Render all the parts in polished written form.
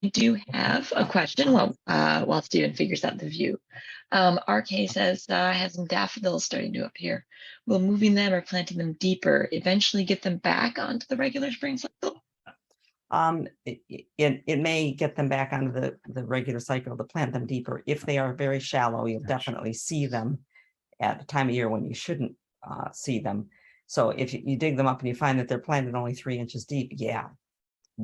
I do have a question while Steven figures out the view. RK says, has some daffodils starting to appear. Will moving them or planting them deeper eventually get them back onto the regular spring cycle? It may get them back onto the regular cycle to plant them deeper. If they are very shallow, you'll definitely see them at a time of year when you shouldn't see them. So if you dig them up and you find that they're planted only 3 inches deep, yeah,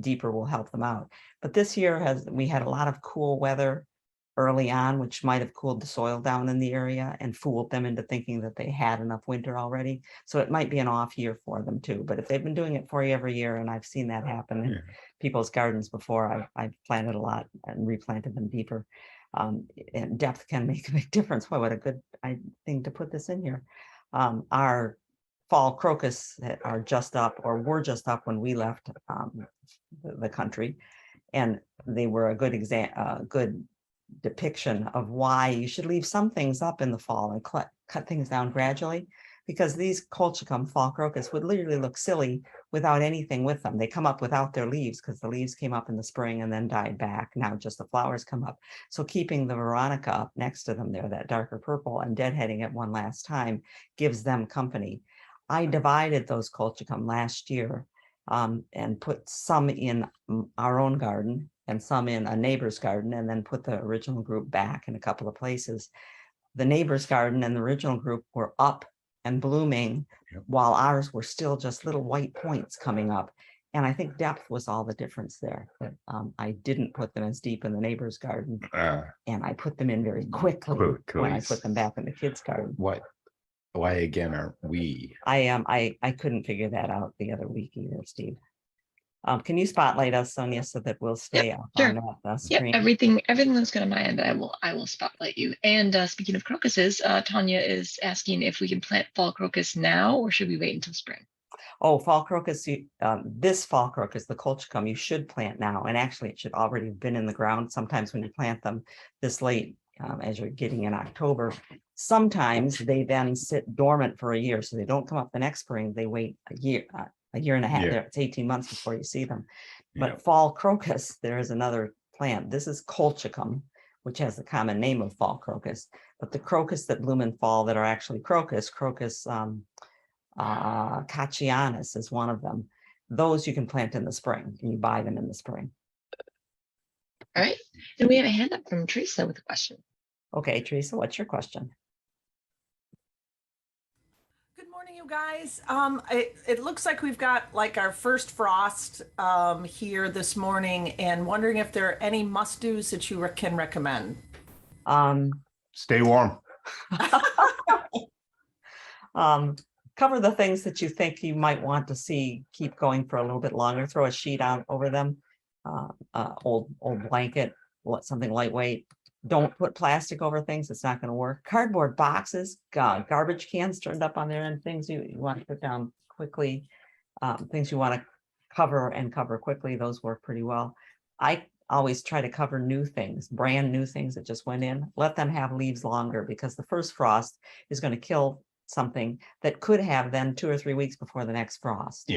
deeper will help them out. But this year we had a lot of cool weather early on, which might have cooled the soil down in the area and fooled them into thinking that they had enough winter already. So it might be an off year for them too. But if they've been doing it for you every year, and I've seen that happen in people's gardens before, I've planted a lot and replanted them deeper. And depth can make a big difference. Boy, what a good thing to put this in here. Our fall crocus that are just up or were just up when we left the country, and they were a good depiction of why you should leave some things up in the fall and cut things down gradually, because these colchicum fall crocus would literally look silly without anything with them. They come up without their leaves because the leaves came up in the spring and then died back. Now just the flowers come up. So keeping the Veronica up next to them there, that darker purple, and deadheading it one last time gives them company. I divided those colchicum last year and put some in our own garden and some in a neighbor's garden, and then put the original group back in a couple of places. The neighbor's garden and the original group were up and blooming, while ours were still just little white points coming up. And I think depth was all the difference there. I didn't put them as deep in the neighbor's garden, and I put them in very quickly when I put them back in the kids' garden. Why again are we? I couldn't figure that out the other week either, Steve. Can you spotlight us, Sonia, so that we'll stay up on that screen? Everything looks good on my end. I will spotlight you. And speaking of crocuses, Tanya is asking if we can plant fall crocus now, or should we wait until spring? Oh, fall crocus, this fall crocus, the colchicum, you should plant now. And actually it should already have been in the ground. Sometimes when you plant them this late, as you're getting in October, sometimes they then sit dormant for a year. So they don't come up the next spring. They wait a year and a half. It's 18 months before you see them. But fall crocus, there is another plant. This is colchicum, which has the common name of fall crocus. But the crocus that bloom in fall that are actually crocus cachianus is one of them. Those you can plant in the spring, and you buy them in the spring. All right. And we have a hand up from Teresa with a question. Okay, Teresa, what's your question? Good morning, you guys. It looks like we've got like our first frost here this morning, and wondering if there are any must-dos that you can recommend. Stay warm. Cover the things that you think you might want to see keep going for a little bit longer. Throw a sheet out over them, old blanket, something lightweight. Don't put plastic over things. It's not going to work. Cardboard boxes, garbage cans turned up on there, and things you want to put down quickly. Things you want to cover quickly. Those work pretty well. I always try to cover new things, brand new things that just went in. Let them have leaves longer, because the first frost is going to kill something that could have then 2 or 3 weeks before the next frost.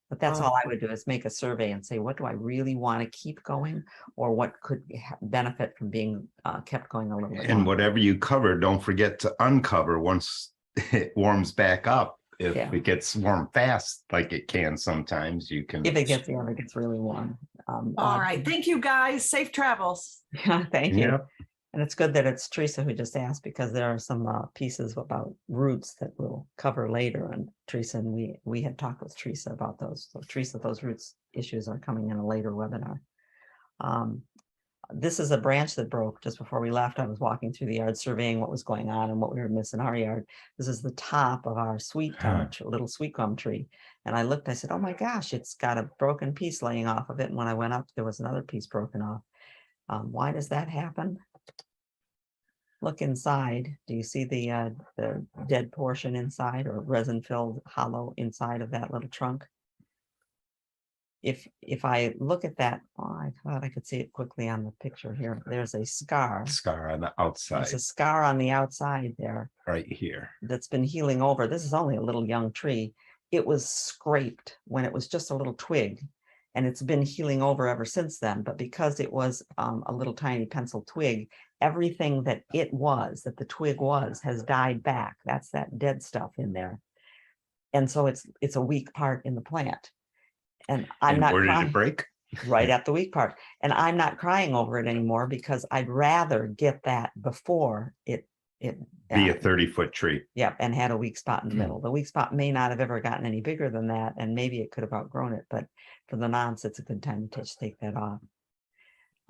But that's all I would do, is make a survey and say, what do I really want to keep going, or what could benefit from being kept going a little bit longer. Whatever you cover, don't forget to uncover once it warms back up. If it gets warm fast, like it can sometimes, you can. If it gets really warm. All right. Thank you, guys. Safe travels. Thank you. And it's good that it's Teresa who just asked, because there are some pieces about roots that we'll cover later. And Teresa and we had talked with Teresa about those. So Teresa, those roots issues are coming in a later webinar. This is a branch that broke just before we left. I was walking through the yard surveying what was going on and what we were missing in our yard. This is the top of our little sweet gum tree. And I looked, I said, oh my gosh, it's got a broken piece laying off of it. And when I went up, there was another piece broken off. Why does that happen? Look inside. Do you see the dead portion inside, or resin-filled hollow inside of that little trunk? If I look at that, I thought I could see it quickly on the picture here. There's a scar. Scar on the outside. There's a scar on the outside there. Right here. That's been healing over. This is only a little young tree. It was scraped when it was just a little twig. And it's been healing over ever since then. But because it was a little tiny pencil twig, everything that the twig has died back. That's that dead stuff in there. And so it's a weak part in the plant. And I'm not where did crying. it break? Right at the weak part. And I'm not crying over it anymore because I'd rather get that before it Be a 30-foot tree. yeah, and had a weak spot in the middle. The weak spot may not have ever gotten any bigger than that, and maybe it could have outgrown it, but for the nonce, it's a good time to just take that off.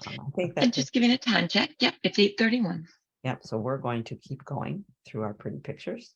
I think And that just giving a time check. Yep, it's 8:31. Yep, so we're going to keep going through our pretty pictures.